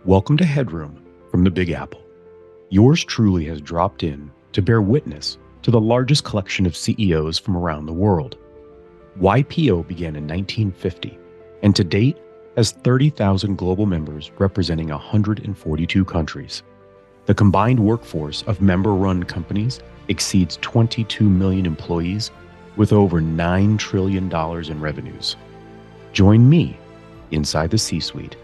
Welcome to Headroom from the Big Apple. Yours truly has dropped in to bear witness to the largest collection of CEOs from around the world. YPO began in 1950 and to date has 30,000 global members representing 142 countries. The combined workforce of member-run companies exceeds 22 million employees with over $9 trillion in revenues. Join me inside the C-suite.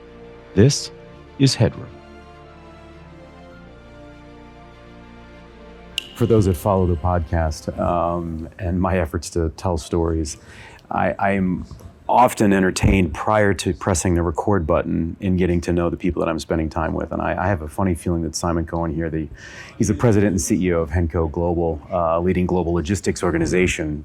This is Headroom. For those that follow the podcast and my efforts to tell stories, I'm often entertained prior to pressing the record button in getting to know the people that I'm spending time with. And I have a funny feeling that Simon Cohen here, he's the president and CEO of Henco Global, leading global logistics organization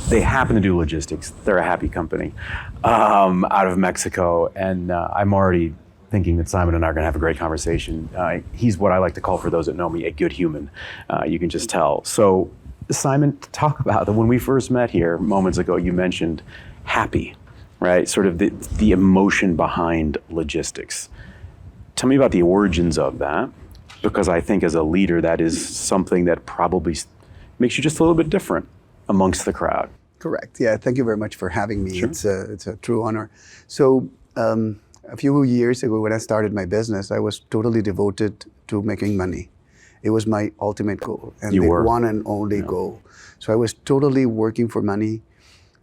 they happen to do logistics. They're a happy company out of Mexico. And I'm already thinking that Simon and I are going to have a great conversation. He's what I like to call, for those that know me, a good human. You can just tell. So Simon, talk about that. When we first met here moments ago, you mentioned happy, right? Sort of the emotion behind logistics. Tell me about the origins of that, because I think as a leader, that is something that probably makes you just a little bit different amongst the crowd. Correct. Yeah. Thank you very much for having me. Sure. It's a true honor. So a few years ago, when I started my business, I was totally devoted to making money. It was my ultimate goal and one and only goal. So I was totally working for money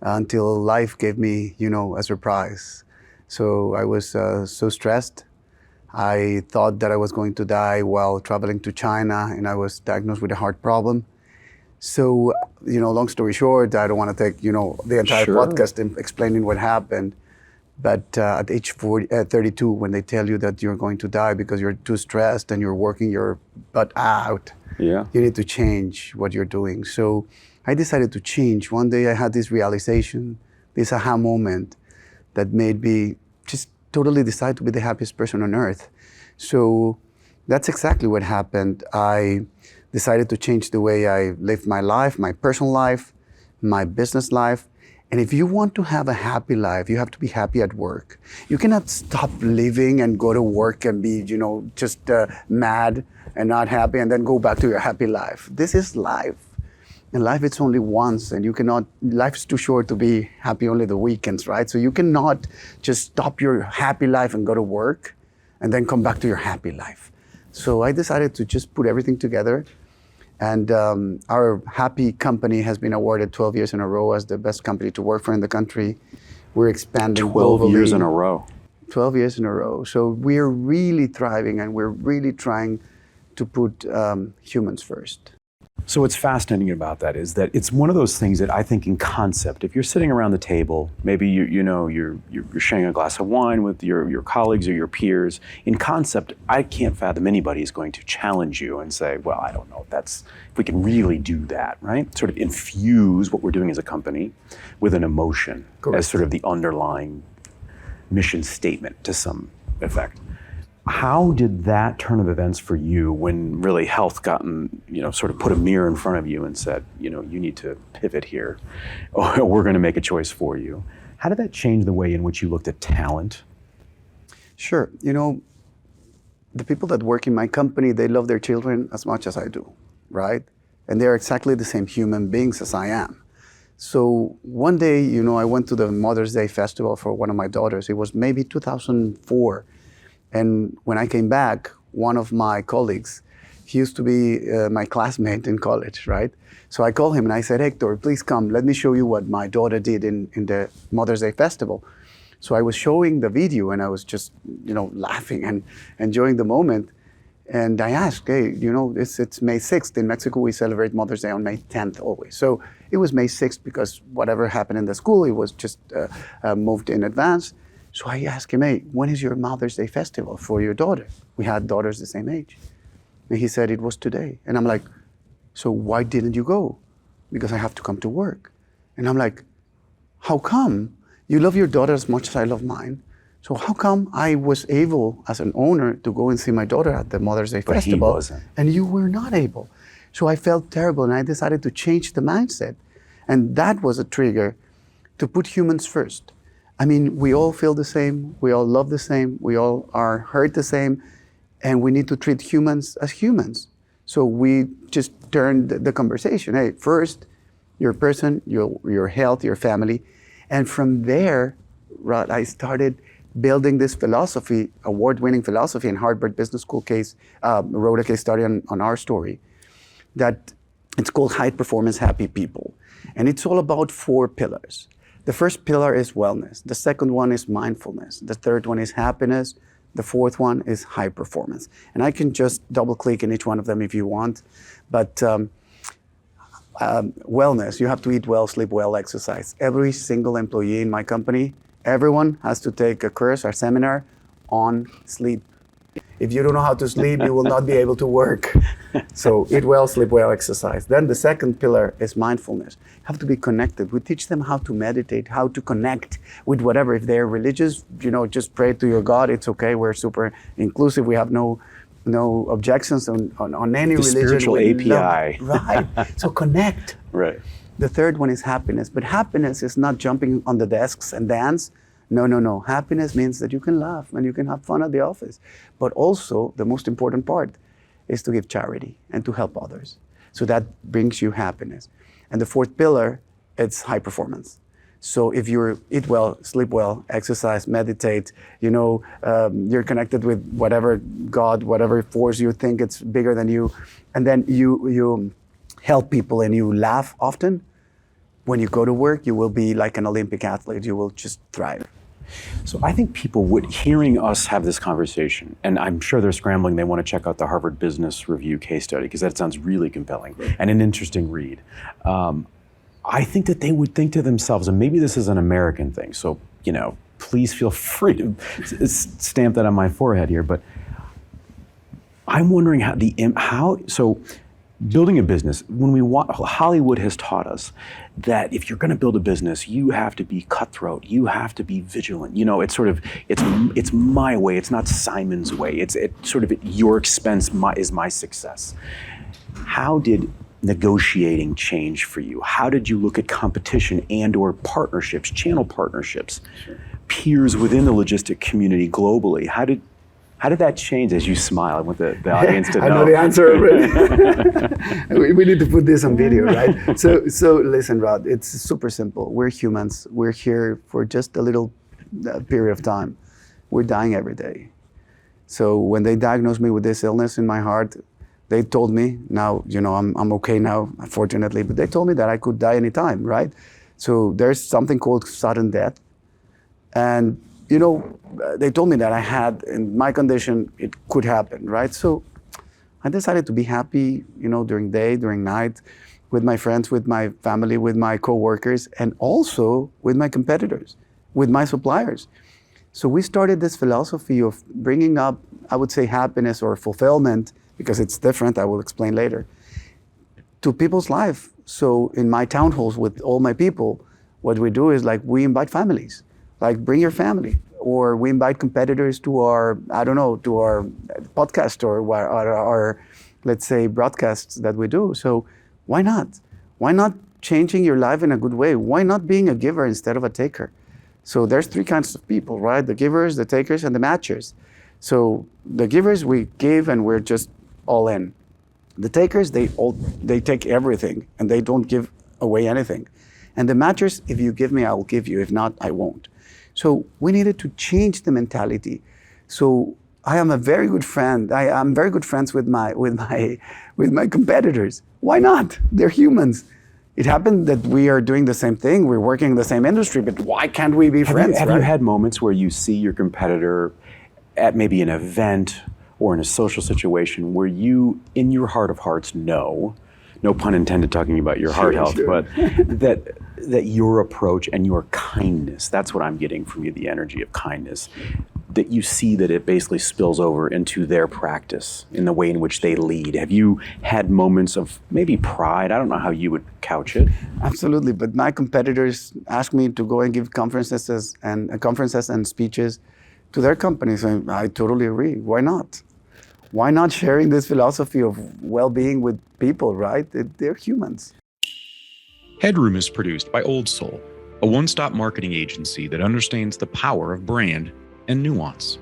until life gave me, a surprise. So I was so stressed. I thought that I was going to die while traveling to China, and I was diagnosed with a heart problem. So, long story short, I don't want to take, the entire podcast in explaining what happened. But at age 32, when they tell you that you're going to die because you're too stressed and you're working your butt out, you need to change what you're doing. So I decided to change. One day I had this realization, this aha moment that made me just totally decide to be the happiest person on earth. So that's exactly what happened. I decided to change the way I lived my life, my personal life, my business life. And if you want to have a happy life, you have to be happy at work. You cannot stop living and go to work and be, just mad and not happy and then go back to your happy life. This is life. And life, it's only once, and life's too short to be happy only the weekends, right? So you cannot just stop your happy life and go to work and then come back to your happy life. So I decided to just put everything together. And our happy company has been awarded 12 years in a row as the best company to work for in the country. We're expanding 12 globally. years in a row. 12 years in a row. So we're really thriving, and we're really trying to put humans first. So what's fascinating about that is that it's one of those things that I think in concept, if you're sitting around the table, maybe you're sharing a glass of wine with your colleagues or your peers, in concept, I can't fathom anybody is going to challenge you and say, well, I don't know if we can really do that, right? Sort of infuse what we're doing as a company with an emotion. Correct. As sort of the underlying mission statement to some effect. How did that turn of events for you when really health sort of put a mirror in front of you and said, you need to pivot here, or we're going to make a choice for you? How did that change the way in which you looked at talent? Sure. The people that work in my company, they love their children as much as I do, right? And they're exactly the same human beings as I am. So one day, I went to the Mother's Day festival for one of my daughters. It was maybe 2004. And when I came back, one of my colleagues, he used to be my classmate in college, right? So I called him and I said, Hector, please come. Let me show you what my daughter did in the Mother's Day festival. So I was showing the video and I was just, laughing and enjoying the moment. And I asked, hey, it's May 6th. In Mexico, we celebrate Mother's Day on May 10th always. So it was May 6th because whatever happened in the school, it was just moved in advance. So I asked him, hey, when is your Mother's Day festival for your daughter? We had daughters the same age. And he said, it was today. And I'm like, so why didn't you go? Because I have to come to work. And I'm like, how come? You love your daughter as much as I love mine. So how come I was able, as an owner, to go and see my daughter at the Mother's Day festival, he wasn't. And you were not able? So I felt terrible, and I decided to change the mindset. And that was a trigger to put humans first. I mean, we all feel the same, we all love the same, we all are hurt the same, and we need to treat humans as humans. So we just turned the conversation. Hey, first, your person, your health, your family. And from there, Rod, I started building this philosophy, award-winning philosophy in Harvard Business School wrote a case study on our story, that it's called High Performance Happy People. And it's all about 4 pillars. The first pillar is wellness. The second one is mindfulness. The third one is happiness. The fourth one is high performance. And I can just double click in each one of them if you want. But wellness, you have to eat well, sleep well, exercise. Every single employee in my company, everyone has to take a course or seminar on sleep. If you don't know how to sleep, you will not be able to work. So eat well, sleep well, exercise. Then the second pillar is mindfulness. You have to be connected. We teach them how to meditate, how to connect with whatever. If they're religious, just pray to your God. It's okay. We're super inclusive. We have no objections on any the religion. Spiritual API. Right. So connect. Right. The third one is happiness. But happiness is not jumping on the desks and dance. No. Happiness means that you can laugh and you can have fun at the office. But also, the most important part is to give charity and to help others. So that brings you happiness. And the fourth pillar, it's high performance. So if you eat well, sleep well, exercise, meditate, you're connected with whatever God, whatever force you think it's bigger than you, and then you help people and you laugh often, when you go to work, you will be like an Olympic athlete. You will just thrive. So I think people hearing us have this conversation, and I'm sure they're scrambling, they want to check out the Harvard Business Review case study, because that sounds really compelling and an interesting read. I think that they would think to themselves, and maybe this is an American thing, so, please feel free to stamp that on my forehead here, but I'm wondering so building a business, Hollywood has taught us that if you're going to build a business, you have to be cutthroat, you have to be vigilant. It's my way, it's not Simon's way. It's sort of at your expense is my success. How did negotiating change for you? How did you look at competition and/or partnerships, channel partnerships, peers within the logistic community globally? How did that change as you smile? I want the audience to know. I know the answer already. We need to put this on video, right? So listen, Rod, it's super simple. We're humans. We're here for just a little period of time. We're dying every day. So when they diagnosed me with this illness in my heart, they told me, now, I'm okay now, fortunately, but they told me that I could die anytime, right? So there's something called sudden death. And they told me that I had, in my condition, it could happen, right? So I decided to be happy, during day, during night, with my friends, with my family, with my coworkers, and also with my competitors, with my suppliers. So we started this philosophy of bringing up, I would say, happiness or fulfillment, because it's different, I will explain later, to people's life. So in my town halls with all my people, what we do is we invite families. Bring your family, or we invite competitors to our podcast or our, let's say, broadcasts that we do. So why not? Why not changing your life in a good way? Why not being a giver instead of a taker? So there's 3 kinds of people, right? The givers, the takers, and the matchers. So the givers, we give and we're just all in. The takers, they take everything and they don't give away anything. And the matchers, if you give me, I will give you. If not, I won't. So we needed to change the mentality. So I am a very good friend. I'm very good friends with my competitors. Why not? They're humans. It happened that we are doing the same thing. We're working in the same industry, but why can't we be friends? Have you had moments where you see your competitor at maybe an event or in a social situation where you, in your heart of hearts, know, no pun intended talking about your heart health, but that your approach and your kindness, that's what I'm getting from you, the energy of kindness, that you see that it basically spills over into their practice in the way in which they lead. Have you had moments of maybe pride? I don't know how you would couch it. Absolutely, but my competitors ask me to go and give conferences and speeches to their companies, and I totally agree. Why not? Why not sharing this philosophy of well-being with people, right? They're humans. Headroom is produced by Old Soul. a one-stop marketing agency that understands the power of brand and nuance.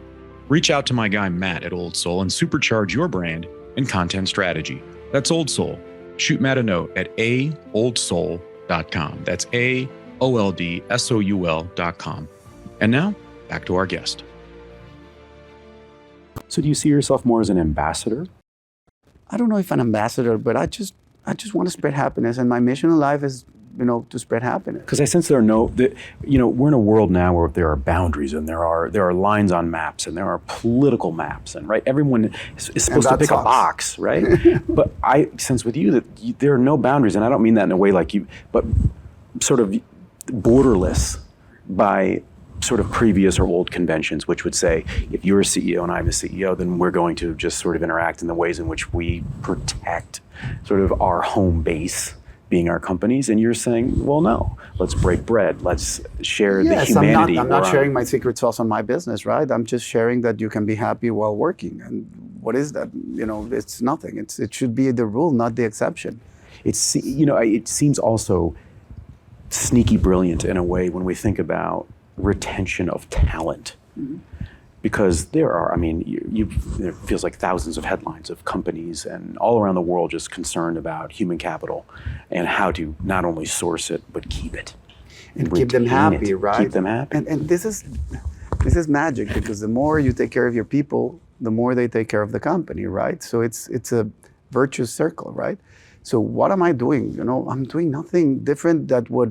Reach out to my guy Matt at Old Soul and supercharge your brand and content strategy. That's Old Soul. Shoot Matt a note at aoldsoul.com. That's AOLDSOUL.com. And now, back to our guest. So do you see yourself more as an ambassador? I don't know if an ambassador, but I just want to spread happiness, and my mission in life is, to spread happiness. Because I sense we're in a world now where there are boundaries and there are lines on maps and there are political maps, and right, everyone is supposed to pick a box, right? But I sense with you that there are no boundaries, and I don't mean that in a way like you, but sort of borderless by sort of previous or old conventions, which would say, if you're a CEO and I'm a CEO, then we're going to just sort of interact in the ways in which we protect sort of our home base, being our companies. And you're saying, well, no, let's break bread. Let's share the humanity. I'm not sharing my secret sauce on my business, right? I'm just sharing that you can be happy while working. And what is that? It's nothing. It should be the rule, not the exception. It seems also sneaky brilliant in a way when we think about retention of talent. Mm-hmm. Because there are, it feels like thousands of headlines of companies and all around the world just concerned about human capital and how to not only source it, but keep it. And keep them happy, right? Keep them happy. And this is magic, because the more you take care of your people, the more they take care of the company, right? So it's a virtuous circle, right? So what am I doing? I'm doing nothing different than what,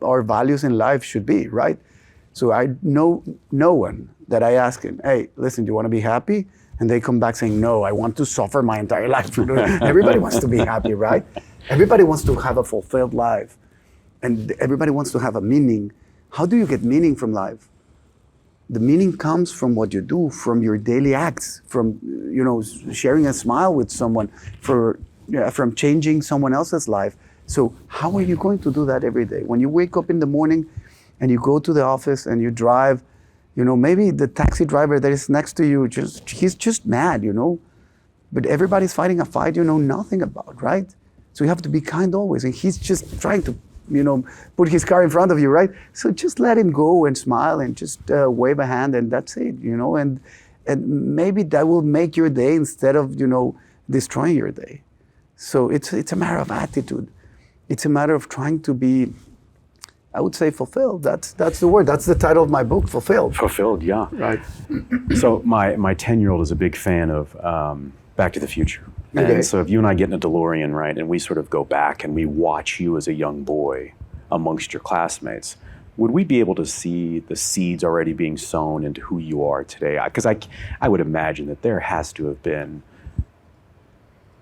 our values in life should be, right? So I know no one that I ask him, hey, listen, do you want to be happy? And they come back saying, no, I want to suffer my entire life. Everybody wants to be happy, right? Everybody wants to have a fulfilled life. And everybody wants to have a meaning. How do you get meaning from life? The meaning comes from what you do, from your daily acts, from sharing a smile with someone, from changing someone else's life. So how are you going to do that every day? When you wake up in the morning and you go to the office and you drive, maybe the taxi driver that is next to you, he's just mad, but everybody's fighting a fight you know nothing about, right? So you have to be kind always, and he's just trying to, put his car in front of you, right? So just let him go and smile and just wave a hand, and that's it, and maybe that will make your day instead of, destroying your day. So it's a matter of attitude. It's a matter of trying to be, I would say, fulfilled. That's the word. That's the title of my book, Fulfilled. Fulfilled, yeah. Right. So my 10-year-old is a big fan of Back to the Future. Okay. And so if you and I get in a DeLorean, right, and we sort of go back and we watch you as a young boy amongst your classmates, would we be able to see the seeds already being sown into who you are today? Because I would imagine that there has to have been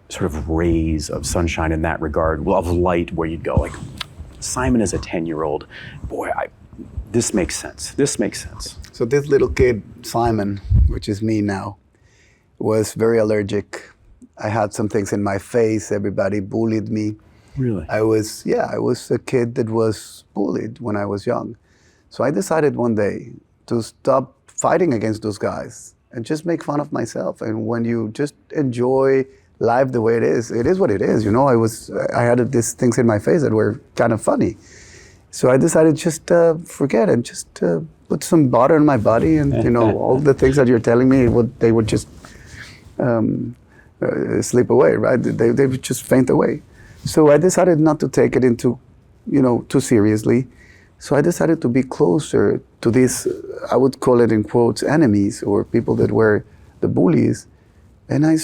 sort of rays of sunshine in that regard, of light, where you'd go like, Simon is a 10-year-old. Boy, this makes sense. This makes sense. So this little kid, Simon, which is me now, was very allergic. I had some things in my face. Everybody bullied me. Really? I was a kid that was bullied when I was young. So I decided one day to stop fighting against those guys and just make fun of myself. And when you just enjoy life the way it is what it is. I had these things in my face that were kind of funny. So I decided just forget and just put some butter in my body, and all the things that you're telling me, they would just slip away, right? They would just faint away. So I decided not to take it into, too seriously. So I decided to be closer to these, I would call it in quotes, enemies, or people that were the bullies. And I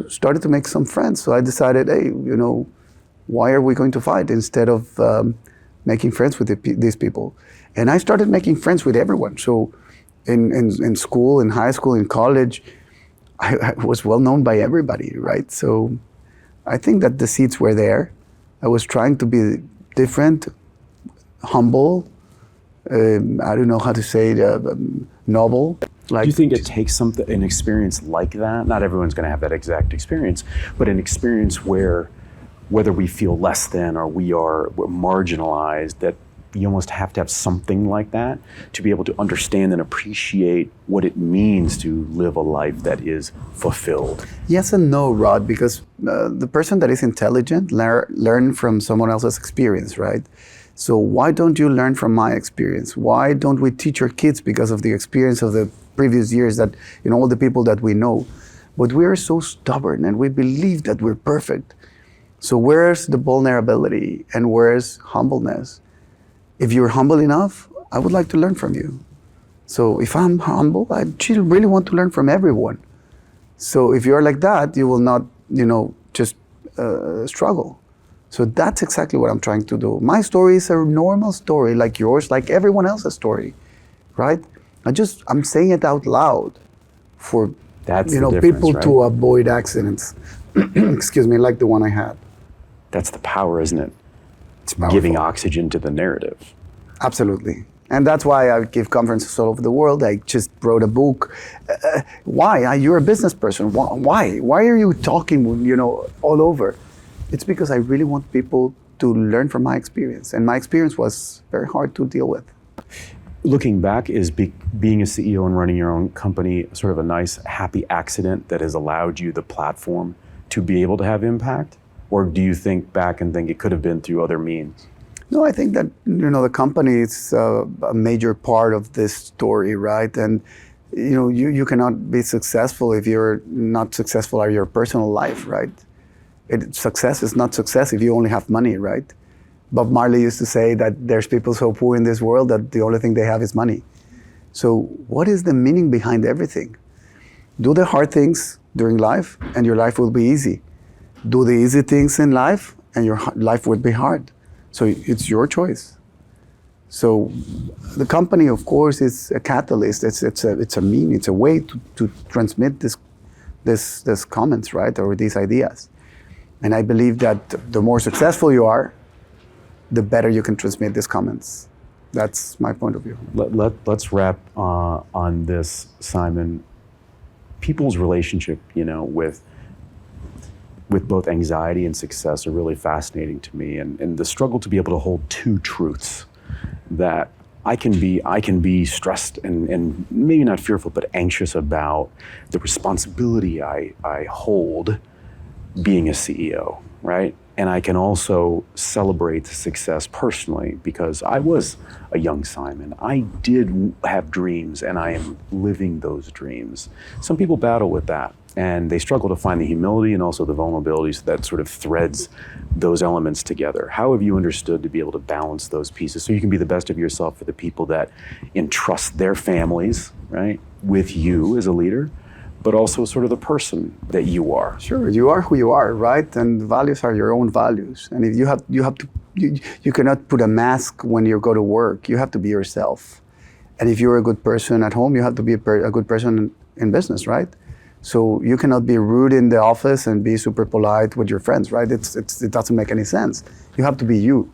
started to make some friends. So I decided, hey, why are we going to fight instead of making friends with these people? And I started making friends with everyone. So in school, in high school, in college, I was well known by everybody, right? So I think that the seeds were there. I was trying to be different, humble, I don't know how to say it, noble. Do you think it takes an experience like that? Not everyone's going to have that exact experience, but an experience where, whether we feel less than or we're marginalized, that you almost have to have something like that to be able to understand and appreciate what it means to live a life that is fulfilled. Yes and no, Rod, because the person that is intelligent learn from someone else's experience, right? So why don't you learn from my experience? Why don't we teach our kids because of the experience of the previous years that, all the people that we know? But we are so stubborn and we believe that we're perfect. So where's the vulnerability and where's humbleness? If you're humble enough, I would like to learn from you. So if I'm humble, I really want to learn from everyone. So if you're like that, you will not, just struggle. So that's exactly what I'm trying to do. My story is a normal story like yours, like everyone else's story, right? I'm saying it out loud for people right? to avoid accidents. Excuse me, like the one I had. That's the power, isn't it? It's powerful. Giving oxygen to the narrative. Absolutely. And that's why I give conferences all over the world. I just wrote a book. Why? You're a business person. Why? Why are you talking, all over? It's because I really want people to learn from my experience. And my experience was very hard to deal with. Looking back, is being a CEO and running your own company sort of a nice, happy accident that has allowed you the platform to be able to have impact? Or do you think back and think it could have been through other means? No, I think that, the company is a major part of this story, right? And, you cannot be successful if you're not successful at your personal life, right? Success is not success if you only have money, right? Bob Marley used to say that there's people so poor in this world that the only thing they have is money. So what is the meaning behind everything? Do the hard things during life and your life will be easy. Do the easy things in life and your life would be hard. So it's your choice. So the company, of course, is a catalyst. It's a mean. It's a way to transmit this comments, right, or these ideas. And I believe that the more successful you are, the better you can transmit these comments. That's my point of view. Let's wrap on this, Simon. People's relationship, with both anxiety and success are really fascinating to me, and the struggle to be able to hold two truths, that I can be stressed and maybe not fearful, but anxious about the responsibility I hold being a CEO, right? And I can also celebrate success personally because I was a young Simon. I did have dreams and I am living those dreams. Some people battle with that and they struggle to find the humility and also the vulnerabilities that sort of threads those elements together. How have you understood to be able to balance those pieces so you can be the best of yourself for the people that entrust their families, right, with you as a leader, but also sort of the person that you are? Sure, you are who you are, right? And values are your own values. And if you cannot put a mask when you go to work. You have to be yourself. And if you're a good person at home, you have to be a good person in business, right? So you cannot be rude in the office and be super polite with your friends, right? It doesn't make any sense. You have to be you,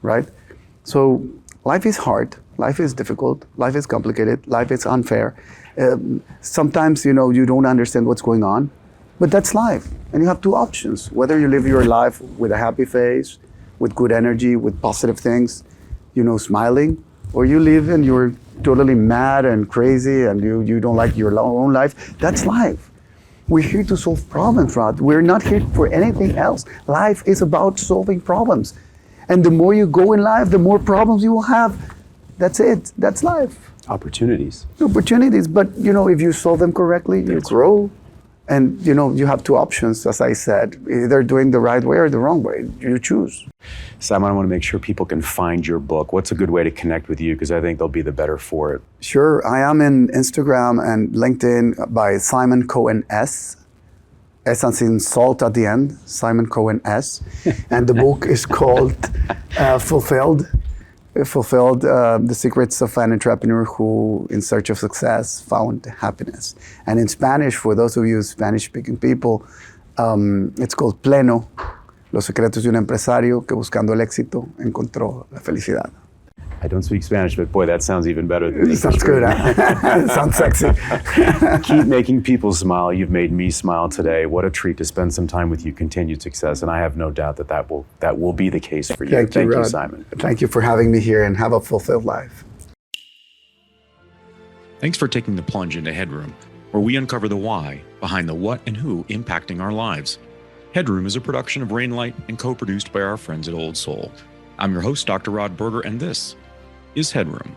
right? So life is hard, life is difficult, life is complicated, life is unfair. Sometimes, you don't understand what's going on, but that's life. And you have two options, whether you live your life with a happy face, with good energy, with positive things, smiling, or you live and you're totally mad and crazy and you don't like your own life. That's life. We're here to solve problems, Rod. We're not here for anything else. Life is about solving problems. And the more you go in life, the more problems you will have. That's it. That's life. Opportunities. But if you solve them correctly, you grow. And you have two options, as I said, either doing the right way or the wrong way. You choose. Simon, I want to make sure people can find your book. What's a good way to connect with you? Because I think they'll be the better for it. Sure. I am in Instagram and LinkedIn by Simon Cohen S. S as in salt at the end, Simon Cohen S. And the book is called Fulfilled, the secrets of an entrepreneur who, in search of success, found happiness. And in Spanish, for those of you Spanish-speaking people, it's called Pleno, los secretos de un empresario que buscando el éxito encontró la felicidad. I don't speak Spanish, but boy, that sounds even better than English. Sounds good, huh? Sounds sexy. Keep making people smile. You've made me smile today. What a treat to spend some time with you. Continued success, and I have no doubt that will be the case for you. Thank you, Simon. Thank you for having me here, and have a fulfilled life. Thanks for taking the plunge into Headroom, where we uncover the why behind the what and who impacting our lives. Headroom is a production of Rainlight and co-produced by our friends at Old Soul. I'm your host, Dr. Rod Berger, and this is Headroom.